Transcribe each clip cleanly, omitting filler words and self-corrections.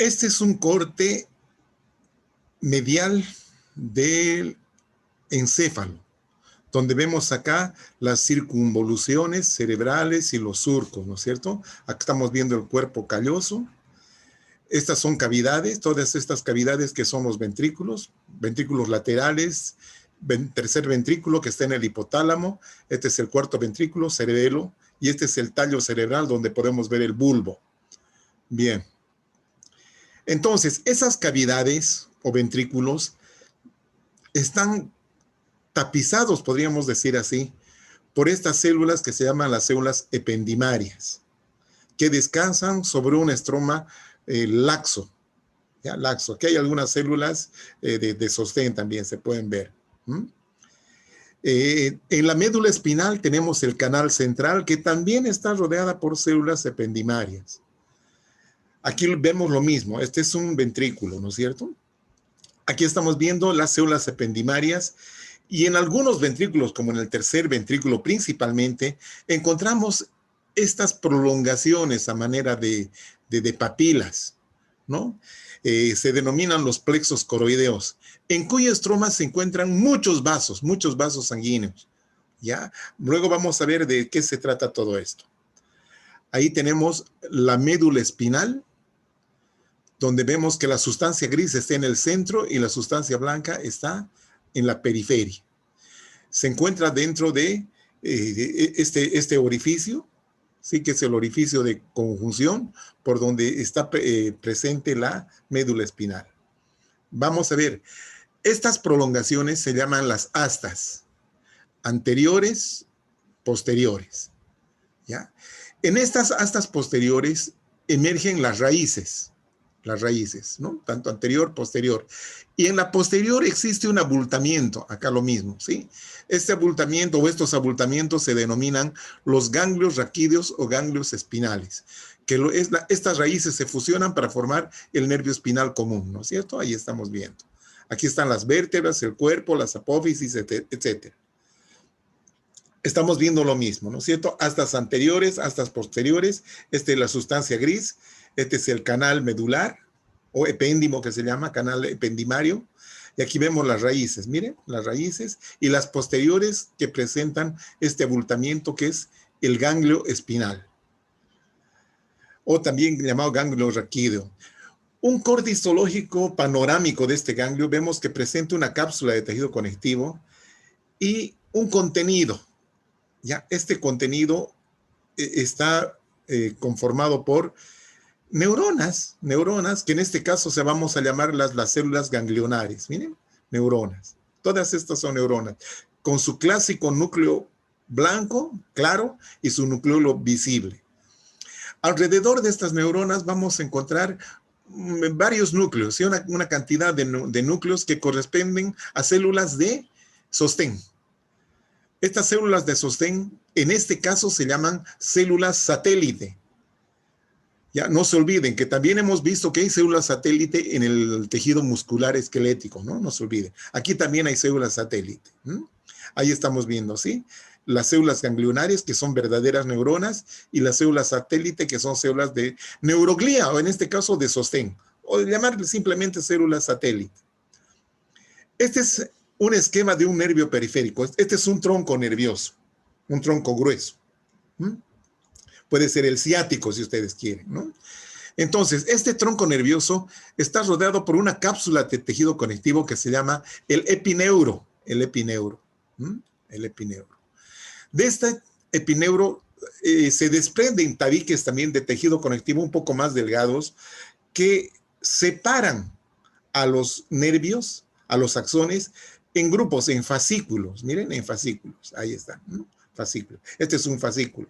Este es un corte medial del encéfalo, donde vemos acá las circunvoluciones cerebrales y los surcos, ¿no es cierto? Acá estamos viendo el cuerpo calloso. Estas son cavidades, todas estas cavidades que son los ventrículos laterales, tercer ventrículo que está en el hipotálamo, este es el cuarto ventrículo, cerebelo, y este es el tallo cerebral donde podemos ver el bulbo. Bien. Entonces, esas cavidades o ventrículos están tapizados, podríamos decir así, por estas células que se llaman las células ependimarias, que descansan sobre un estroma laxo, ¿ya? Laxo. Aquí hay algunas células de sostén también, se pueden ver. En la médula espinal tenemos el canal central, que también está rodeada por células ependimarias. Aquí vemos lo mismo, este es un ventrículo, ¿no es cierto? Aquí estamos viendo las células ependimarias y en algunos ventrículos, como en el tercer ventrículo principalmente, encontramos estas prolongaciones a manera de papilas, ¿no? Se denominan los plexos coroideos, en cuyo estroma se encuentran muchos vasos sanguíneos, ¿ya? Luego vamos a ver de qué se trata todo esto. Ahí tenemos la médula espinal, donde vemos que la sustancia gris está en el centro y la sustancia blanca está en la periferia. Se encuentra dentro de este orificio, ¿sí? Que es el orificio de conjunción por donde está presente la médula espinal. Vamos a ver, estas prolongaciones se llaman las astas, anteriores, posteriores, ¿ya? En estas astas posteriores emergen las raíces, ¿no? Tanto anterior, posterior. Y en la posterior existe un abultamiento, acá lo mismo, ¿sí? Este abultamiento o estos abultamientos se denominan los ganglios raquídeos o ganglios espinales, que estas raíces se fusionan para formar el nervio espinal común, ¿no es cierto? Ahí estamos viendo. Aquí están las vértebras, el cuerpo, las apófisis, etc. Estamos viendo lo mismo, ¿no es cierto? Astas anteriores, astas posteriores, esta es la sustancia gris, este es el canal medular, o epéndimo que se llama, canal ependimario, y aquí vemos las raíces, miren, las raíces, y las posteriores que presentan este abultamiento que es el ganglio espinal, o también llamado ganglio raquídeo. Un corte histológico panorámico de este ganglio, vemos que presenta una cápsula de tejido conectivo y un contenido. Ya, este contenido está conformado por neuronas, que en este caso se vamos a llamar las células ganglionares. Miren, neuronas. Todas estas son neuronas, con su clásico núcleo blanco, claro, y su núcleo visible. Alrededor de estas neuronas vamos a encontrar varios núcleos, ¿sí? Una cantidad de núcleos que corresponden a células de sostén. Estas células de sostén, en este caso, se llaman células satélite. Ya, no se olviden que también hemos visto que hay células satélite en el tejido muscular esquelético, ¿no? No se olviden. Aquí también hay células satélite. Ahí estamos viendo, ¿sí? Las células ganglionares, que son verdaderas neuronas, y las células satélite, que son células de neuroglía, o en este caso de sostén, o llamarle simplemente células satélite. Este es un esquema de un nervio periférico. Este es un tronco nervioso, un tronco grueso. Puede ser el ciático si ustedes quieren, ¿no? Entonces, este tronco nervioso está rodeado por una cápsula de tejido conectivo que se llama el epineuro. El epineuro. De este epineuro se desprenden tabiques también de tejido conectivo un poco más delgados que separan a los nervios, a los axones, en grupos, en fascículos. Miren, en fascículos. Ahí está, ¿no? Fascículo. Este es un fascículo.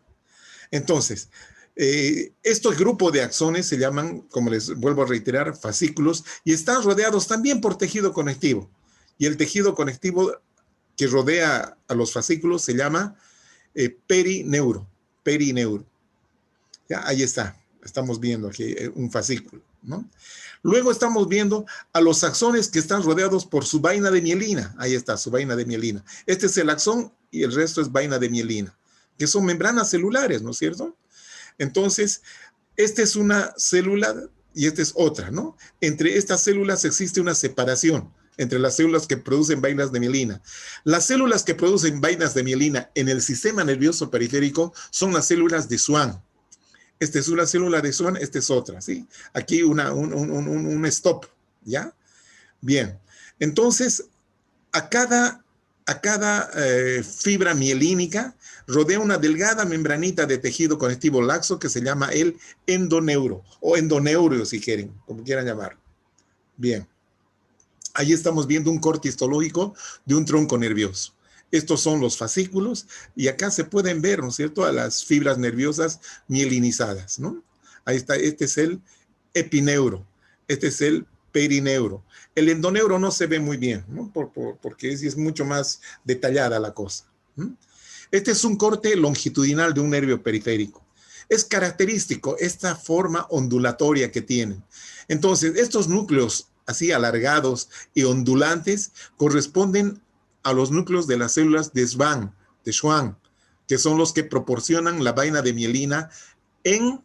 Entonces, estos grupos de axones se llaman, como les vuelvo a reiterar, fascículos, y están rodeados también por tejido conectivo. Y el tejido conectivo que rodea a los fascículos se llama perineuro. ¿Ya? Ahí está. Estamos viendo aquí un fascículo, ¿no? Luego estamos viendo a los axones que están rodeados por su vaina de mielina. Ahí está, su vaina de mielina. Este es el axón y el resto es vaina de mielina, que son membranas celulares, ¿no es cierto? Entonces, esta es una célula y esta es otra, ¿no? Entre estas células existe una separación entre las células que producen vainas de mielina. Las células que producen vainas de mielina en el sistema nervioso periférico son las células de Schwann. Esta es una célula de Schwann, esta es otra, ¿sí? Aquí un stop, ¿ya? Bien, entonces a cada fibra mielínica rodea una delgada membranita de tejido conectivo laxo que se llama el endoneuro, o endoneureo si quieren, como quieran llamar. Bien, ahí estamos viendo un corte histológico de un tronco nervioso. Estos son los fascículos y acá se pueden ver, ¿no es cierto?, a las fibras nerviosas mielinizadas, ¿no? Ahí está, este es el epineuro, este es el perineuro. El endoneuro no se ve muy bien, ¿no? Porque es mucho más detallada la cosa. Este es un corte longitudinal de un nervio periférico. Es característico esta forma ondulatoria que tienen. Entonces, estos núcleos así alargados y ondulantes corresponden a los núcleos de las células de Schwann, que son los que proporcionan la vaina de mielina en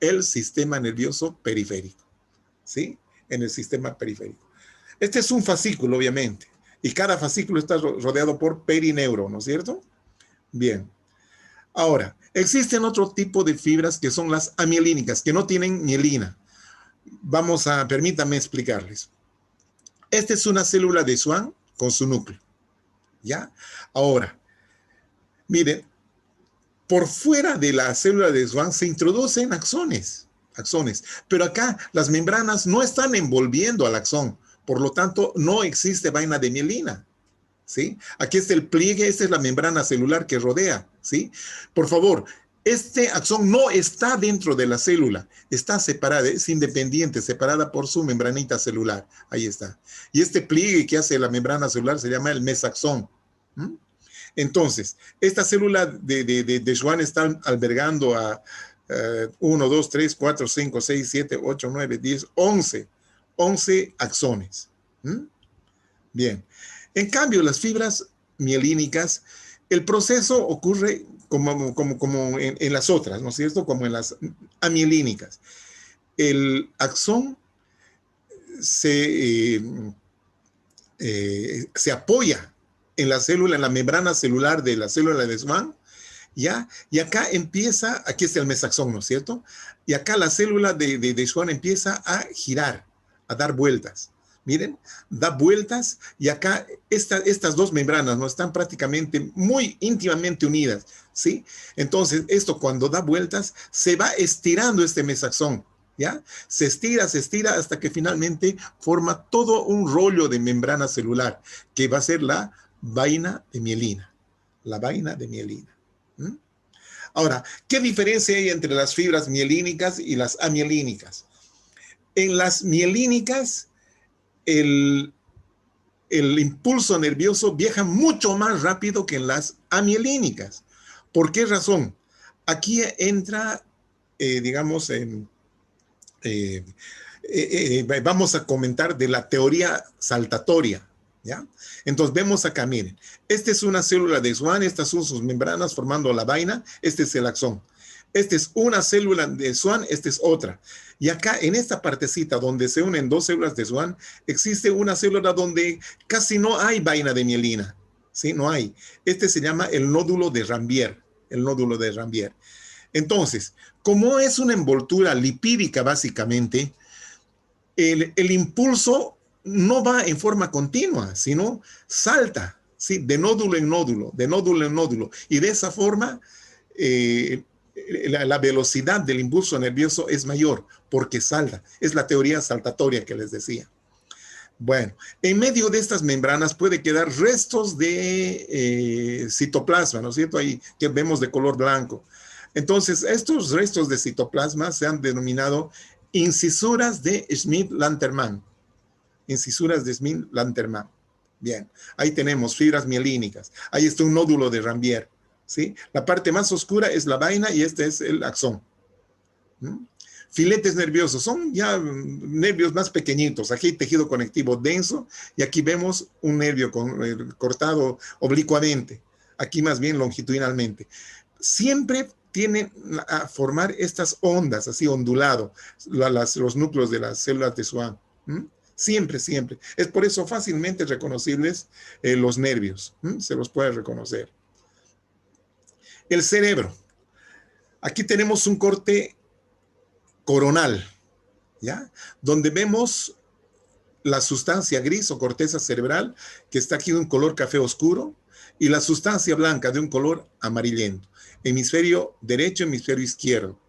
el sistema nervioso periférico, ¿sí? En el sistema periférico. Este es un fascículo, obviamente, y cada fascículo está rodeado por perineuro, ¿no es cierto? Bien. Ahora, existen otro tipo de fibras que son las amielínicas, que no tienen mielina. Permítanme explicarles. Esta es una célula de Schwann con su núcleo, ¿ya? Ahora, miren, por fuera de la célula de Schwann se introducen axones, pero acá las membranas no están envolviendo al axón, por lo tanto no existe vaina de mielina, ¿sí? Aquí está el pliegue, esta es la membrana celular que rodea, ¿sí? Por favor, este axón no está dentro de la célula, está separada, es independiente, separada por su membranita celular, ahí está. Y este pliegue que hace la membrana celular se llama el mesaxón. Entonces, esta célula de Schwann está albergando a 1, 2, 3, 4, 5, 6, 7, 8, 9, 10, 11 axones. Bien. En cambio, las fibras mielínicas, el proceso ocurre como en las otras, ¿no es cierto? Como en las amielínicas. El axón se apoya en la célula, en la membrana celular de la célula de Schwann, ¿ya? Y acá empieza, aquí está el mesaxón, ¿no es cierto? Y acá la célula de Schwann empieza a girar, a dar vueltas. Miren, da vueltas y acá estas dos membranas no están prácticamente muy íntimamente unidas, ¿sí? Entonces, esto cuando da vueltas, se va estirando este mesaxón, ¿ya? Se estira hasta que finalmente forma todo un rollo de membrana celular, que va a ser la vaina de mielina. La vaina de mielina. Ahora, ¿qué diferencia hay entre las fibras mielínicas y las amielínicas? En las mielínicas, el impulso nervioso viaja mucho más rápido que en las amielínicas. ¿Por qué razón? Aquí entra, digamos, vamos a comentar de la teoría saltatoria, ¿ya? Entonces vemos acá, miren, esta es una célula de Schwann, estas son sus membranas formando la vaina, este es el axón. Esta es una célula de Schwann, esta es otra. Y acá en esta partecita donde se unen dos células de Schwann, existe una célula donde casi no hay vaina de mielina, ¿sí? No hay. Este se llama el nódulo de Rambier, el nódulo de Rambier. Entonces, como es una envoltura lipídica básicamente, el impulso no va en forma continua, sino salta, ¿sí? De nódulo en nódulo, de nódulo en nódulo. Y de esa forma, la velocidad del impulso nervioso es mayor porque salta. Es la teoría saltatoria que les decía. Bueno, en medio de estas membranas puede quedar restos de citoplasma, ¿no es cierto? Ahí que vemos de color blanco. Entonces, estos restos de citoplasma se han denominado incisuras de Schmidt-Lantermann. Incisuras de Schmidt-Lantermann. Bien, ahí tenemos fibras mielínicas. Ahí está un nódulo de Rambier, ¿sí? La parte más oscura es la vaina y este es el axón. Filetes nerviosos son ya nervios más pequeñitos. Aquí hay tejido conectivo denso y aquí vemos un nervio cortado oblicuamente. Aquí más bien longitudinalmente. Siempre tienen a formar estas ondas, así ondulado, los núcleos de las células de Schwann. Siempre, siempre. Es por eso fácilmente reconocibles los nervios. Se los puede reconocer. El cerebro. Aquí tenemos un corte coronal, ¿ya? Donde vemos la sustancia gris o corteza cerebral, que está aquí de un color café oscuro, y la sustancia blanca de un color amarillento. Hemisferio derecho, hemisferio izquierdo.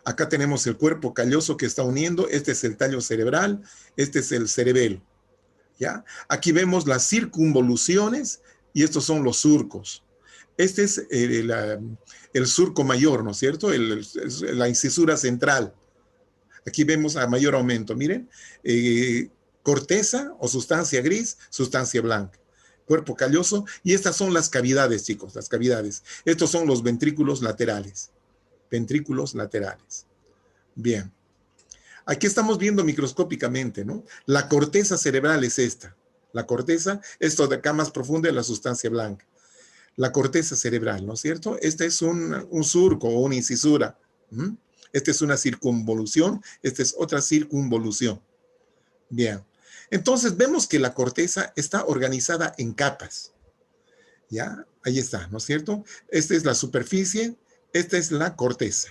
Acá tenemos el cuerpo calloso que está uniendo. Este es el tallo cerebral, este es el cerebelo. ¿Ya? Aquí vemos las circunvoluciones y estos son los surcos. Este es el surco mayor, ¿no es cierto? La incisura central. Aquí vemos a mayor aumento, miren. Corteza o sustancia gris, sustancia blanca. Cuerpo calloso. Y estas son las cavidades, chicos, las cavidades. Estos son los ventrículos laterales. Ventrículos laterales. Bien. Aquí estamos viendo microscópicamente, ¿no? La corteza cerebral es esta. La corteza, esto de acá más profunda es la sustancia blanca. La corteza cerebral, ¿no es cierto? Este es un surco o una incisura. Esta es una circunvolución, esta es otra circunvolución. Bien. Entonces vemos que la corteza está organizada en capas. ¿Ya? Ahí está, ¿no es cierto? Esta es la superficie, esta es la corteza.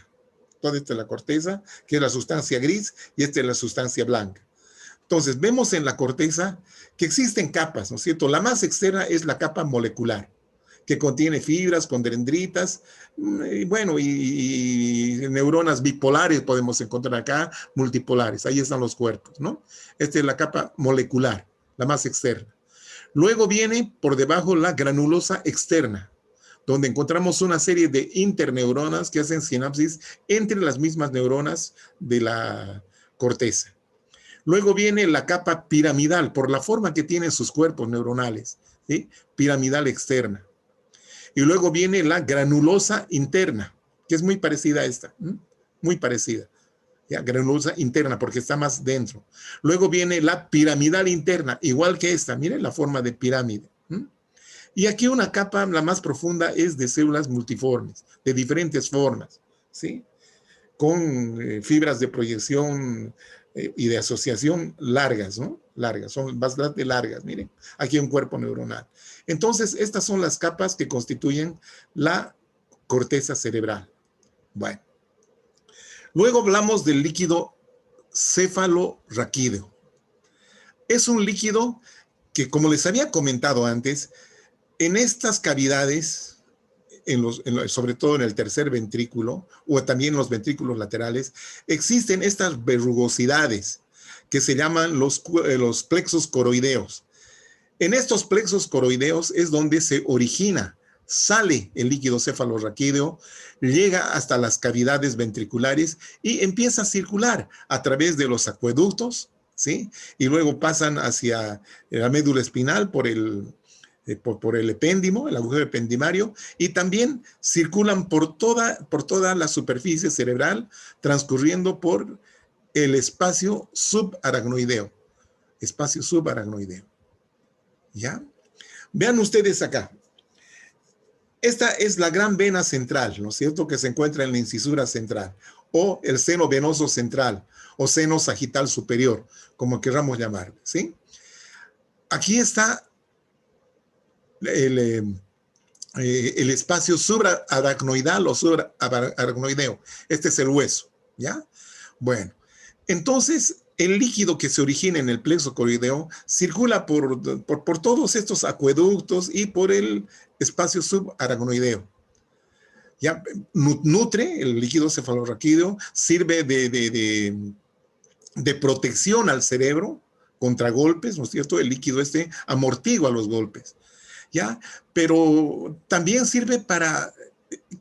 Toda esta es la corteza, que es la sustancia gris, y esta es la sustancia blanca. Entonces, vemos en la corteza que existen capas, ¿no es cierto? La más externa es la capa molecular, que contiene fibras con dendritas, y bueno, y neuronas bipolares podemos encontrar acá, multipolares. Ahí están los cuerpos, ¿no? Esta es la capa molecular, la más externa. Luego viene por debajo la granulosa externa, donde encontramos una serie de interneuronas que hacen sinapsis entre las mismas neuronas de la corteza. Luego viene la capa piramidal, por la forma que tienen sus cuerpos neuronales, ¿sí? Piramidal externa. Y luego viene la granulosa interna, que es muy parecida a esta, muy parecida. ¿Ya? Granulosa interna, porque está más dentro. Luego viene la piramidal interna, igual que esta, miren la forma de pirámide. Y aquí una capa, la más profunda, es de células multiformes, de diferentes formas, ¿sí? Con fibras de proyección y de asociación largas, ¿no? Largas, son bastante largas, miren. Aquí un cuerpo neuronal. Entonces, estas son las capas que constituyen la corteza cerebral. Bueno. Luego hablamos del líquido cefalorraquídeo. Es un líquido que, como les había comentado antes, en estas cavidades, sobre todo en el tercer ventrículo, o también en los ventrículos laterales, existen estas verrugosidades que se llaman los plexos coroideos. En estos plexos coroideos es donde se origina, sale el líquido cefalorraquídeo, llega hasta las cavidades ventriculares y empieza a circular a través de los acueductos, ¿sí? Y luego pasan hacia la médula espinal por el epéndimo, el agujero ependimario, y también circulan por toda la superficie cerebral, transcurriendo por el espacio subaracnoideo. Espacio subaracnoideo. ¿Ya? Vean ustedes acá. Esta es la gran vena central, ¿no es cierto?, que se encuentra en la incisura central, o el seno venoso central, o seno sagital superior, como queramos llamarlo, ¿sí? Aquí está el espacio subaracnoidal o subaracnoideo. Este es el hueso, ¿ya? Bueno, entonces el líquido que se origina en el plexo coroideo circula por todos estos acueductos y por el espacio subaracnoideo. Ya nutre el líquido cefalorraquídeo, sirve de protección al cerebro contra golpes, ¿no es cierto? El líquido este amortigua los golpes, ¿ya? Pero también sirve para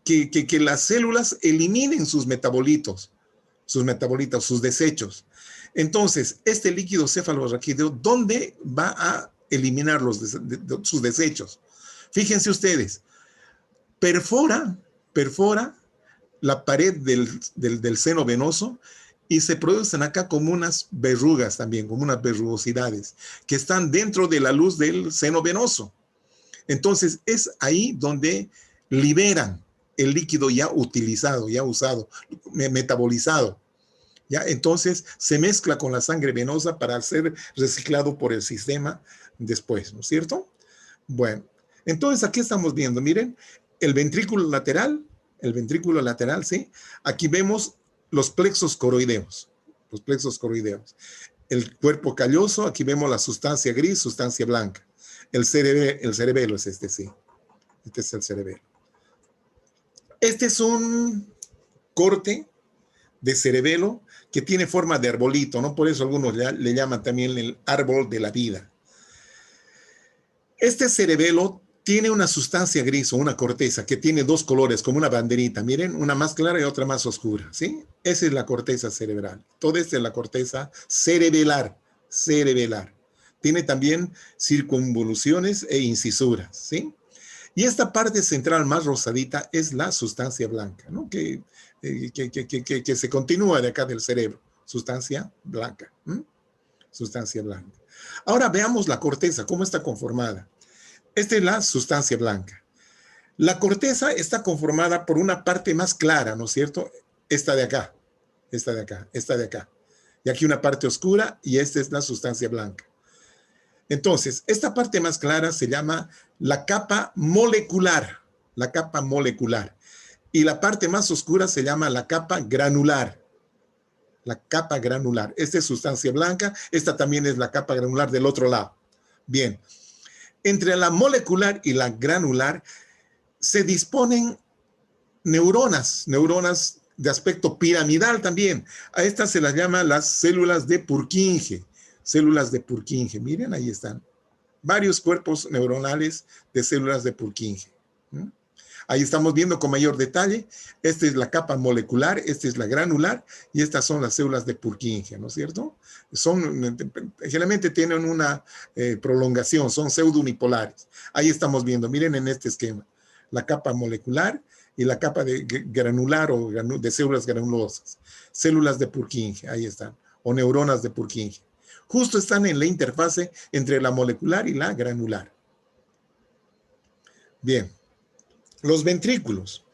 que las células eliminen sus metabolitos, sus desechos. Entonces, este líquido cefalorraquídeo, ¿dónde va a eliminar sus desechos? Fíjense ustedes, perfora la pared del seno venoso y se producen acá como unas verrugas también, como unas verrugosidades que están dentro de la luz del seno venoso. Entonces, es ahí donde liberan el líquido ya utilizado, ya usado, metabolizado. ¿Ya? Entonces se mezcla con la sangre venosa para ser reciclado por el sistema después, ¿no es cierto? Bueno, entonces aquí estamos viendo, miren, el ventrículo lateral, ¿sí? Aquí vemos los plexos coroideos, los plexos coroideos. El cuerpo calloso, aquí vemos la sustancia gris, sustancia blanca. El cerebelo es este, sí. Este es el cerebelo. Este es un corte de cerebelo que tiene forma de arbolito, ¿no? Por eso algunos le llaman también el árbol de la vida. Este cerebelo tiene una sustancia gris o una corteza que tiene dos colores, como una banderita. Miren, una más clara y otra más oscura, ¿sí? Esa es la corteza cerebral. Toda esta es la corteza cerebelar, cerebelar. Tiene también circunvoluciones e incisuras, ¿sí? Y esta parte central más rosadita es la sustancia blanca, ¿no? Que se continúa de acá del cerebro. Sustancia blanca. Sustancia blanca. Ahora veamos la corteza, cómo está conformada. Esta es la sustancia blanca. La corteza está conformada por una parte más clara, ¿no es cierto? Esta de acá, esta de acá, esta de acá. Y aquí una parte oscura y esta es la sustancia blanca. Entonces, esta parte más clara se llama la capa molecular, la capa molecular. Y la parte más oscura se llama la capa granular. La capa granular. Esta es sustancia blanca, esta también es la capa granular del otro lado. Bien, entre la molecular y la granular se disponen neuronas de aspecto piramidal también. A estas se las llama las células de Purkinje. Células de Purkinje, miren, ahí están. Varios cuerpos neuronales de células de Purkinje. Ahí estamos viendo con mayor detalle. Esta es la capa molecular, esta es la granular y estas son las células de Purkinje, ¿no es cierto? Generalmente tienen una prolongación, son pseudounipolares. Ahí estamos viendo, miren en este esquema, la capa molecular y la capa de granular o de células granulosas. Células de Purkinje, ahí están, o neuronas de Purkinje. Justo están en la interfase entre la molecular y la granular. Bien. Los ventrículos.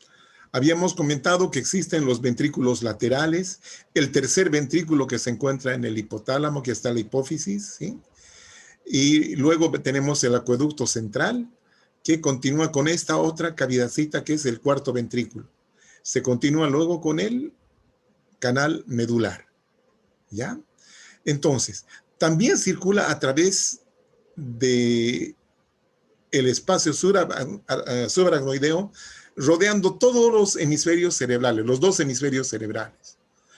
Habíamos comentado que existen los ventrículos laterales, el tercer ventrículo que se encuentra en el hipotálamo, que está en la hipófisis, ¿sí? Y luego tenemos el acueducto central, que continúa con esta otra cavidadcita que es el cuarto ventrículo. Se continúa luego con el canal medular, ¿ya? Entonces, también circula a través de el espacio subaracnoideo, rodeando todos los hemisferios cerebrales, los dos hemisferios cerebrales.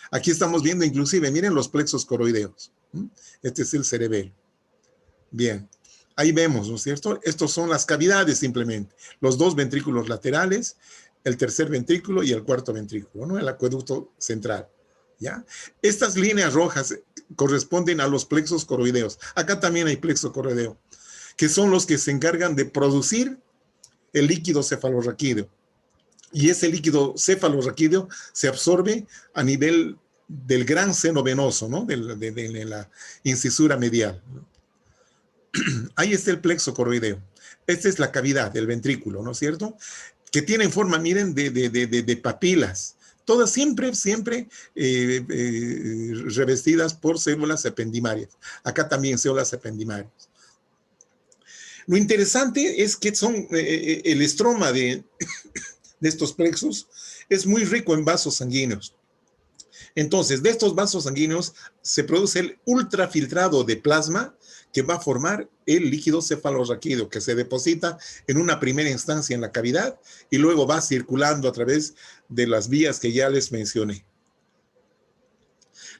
Aquí estamos viendo inclusive, miren los plexos coroideos. Este es el cerebelo. Bien, ahí vemos, ¿no es cierto? Estos son las cavidades simplemente. Los dos ventrículos laterales, el tercer ventrículo y el cuarto ventrículo, ¿no? El acueducto central, ¿ya? Estas líneas rojas corresponden a los plexos coroideos. Acá también hay plexo coroideo, que son los que se encargan de producir el líquido cefalorraquídeo. Y ese líquido cefalorraquídeo se absorbe a nivel del gran seno venoso, ¿no? De la incisura medial. Ahí está el plexo coroideo. Esta es la cavidad del ventrículo, ¿no es cierto? Que tienen forma, miren, de papilas. Todas siempre revestidas por células ependimarias. Acá también células ependimarias. Lo interesante es que el estroma de estos plexos es muy rico en vasos sanguíneos. Entonces, de estos vasos sanguíneos se produce el ultrafiltrado de plasma que va a formar el líquido cefalorraquídeo, que se deposita en una primera instancia en la cavidad y luego va circulando a través de las vías que ya les mencioné.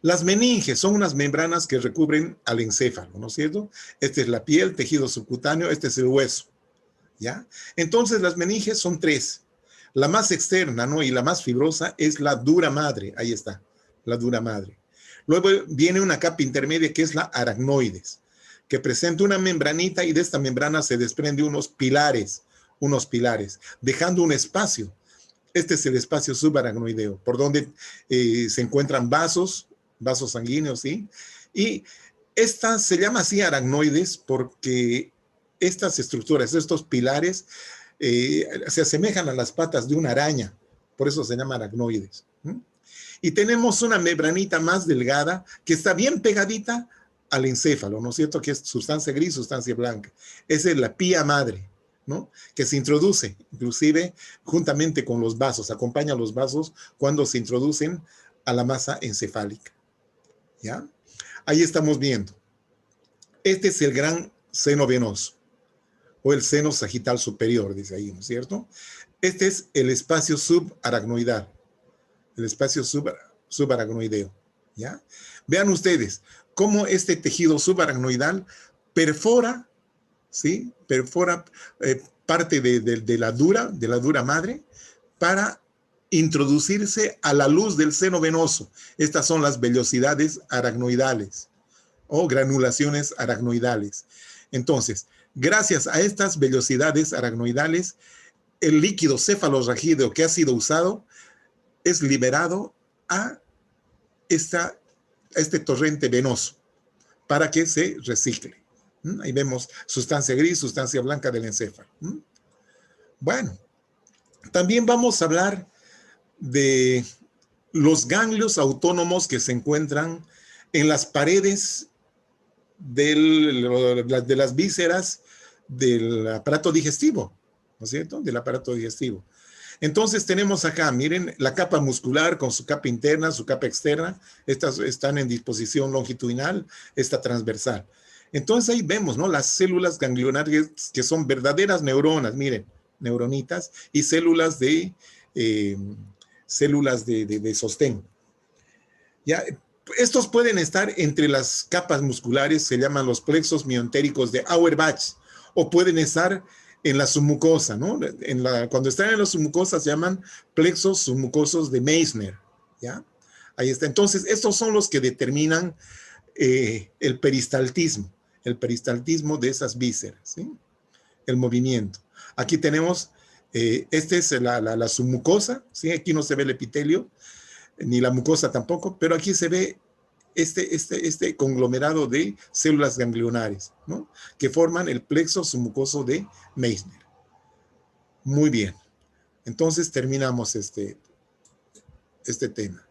Las meninges son unas membranas que recubren al encéfalo, ¿no es cierto? Esta es la piel, tejido subcutáneo, este es el hueso, ¿ya? Entonces las meninges son tres. La más externa, ¿no? Y la más fibrosa es la dura madre, ahí está, la dura madre. Luego viene una capa intermedia que es la aracnoides, que presenta una membranita y de esta membrana se desprende unos pilares, dejando un espacio. Este es el espacio subaracnoideo, por donde se encuentran vasos sanguíneos, ¿sí? Y esta se llama así aracnoides porque estas estructuras, estos pilares, se asemejan a las patas de una araña, por eso se llaman aracnoides. Y tenemos una membranita más delgada que está bien pegadita al encéfalo, ¿no es cierto? Que es sustancia gris, sustancia blanca. Esa es la pía madre, ¿no? Que se introduce, inclusive, juntamente con los vasos, acompaña a los vasos cuando se introducen a la masa encefálica, ¿ya? Ahí estamos viendo. Este es el gran seno venoso, o el seno sagital superior, dice ahí, ¿no es cierto? Este es el espacio subaracnoidal, el espacio subaracnoideo, ¿ya? Vean ustedes cómo este tejido subaracnoidal perfora, ¿sí? Perfora parte de la dura madre para introducirse a la luz del seno venoso. Estas son las vellosidades aracnoidales o granulaciones aracnoidales. Entonces, gracias a estas vellosidades aracnoidales, el líquido cefalorraquídeo que ha sido usado es liberado a este torrente venoso para que se recicle. Ahí vemos sustancia gris, sustancia blanca del encéfalo. Bueno, también vamos a hablar de los ganglios autónomos que se encuentran en las paredes de las vísceras del aparato digestivo, ¿no es cierto? Del aparato digestivo. Entonces tenemos acá, miren, la capa muscular con su capa interna, su capa externa, estas están en disposición longitudinal, esta transversal. Entonces ahí vemos, ¿no? Las células ganglionarias que son verdaderas neuronas, miren, neuronitas, y células de sostén. ¿Ya? Estos pueden estar entre las capas musculares, se llaman los plexos miontéricos de Auerbach, o pueden estar en la submucosa, ¿no? Cuando están en la submucosa se llaman plexos submucosos de Meissner, ¿ya? Ahí está. Entonces, estos son los que determinan el peristaltismo de esas vísceras, ¿sí? El movimiento. Aquí tenemos, esta es la submucosa, ¿sí? Aquí no se ve el epitelio, ni la mucosa tampoco, pero aquí se ve este conglomerado de células ganglionares, ¿no? Que forman el plexo submucoso de Meissner. Muy bien. Entonces terminamos este tema.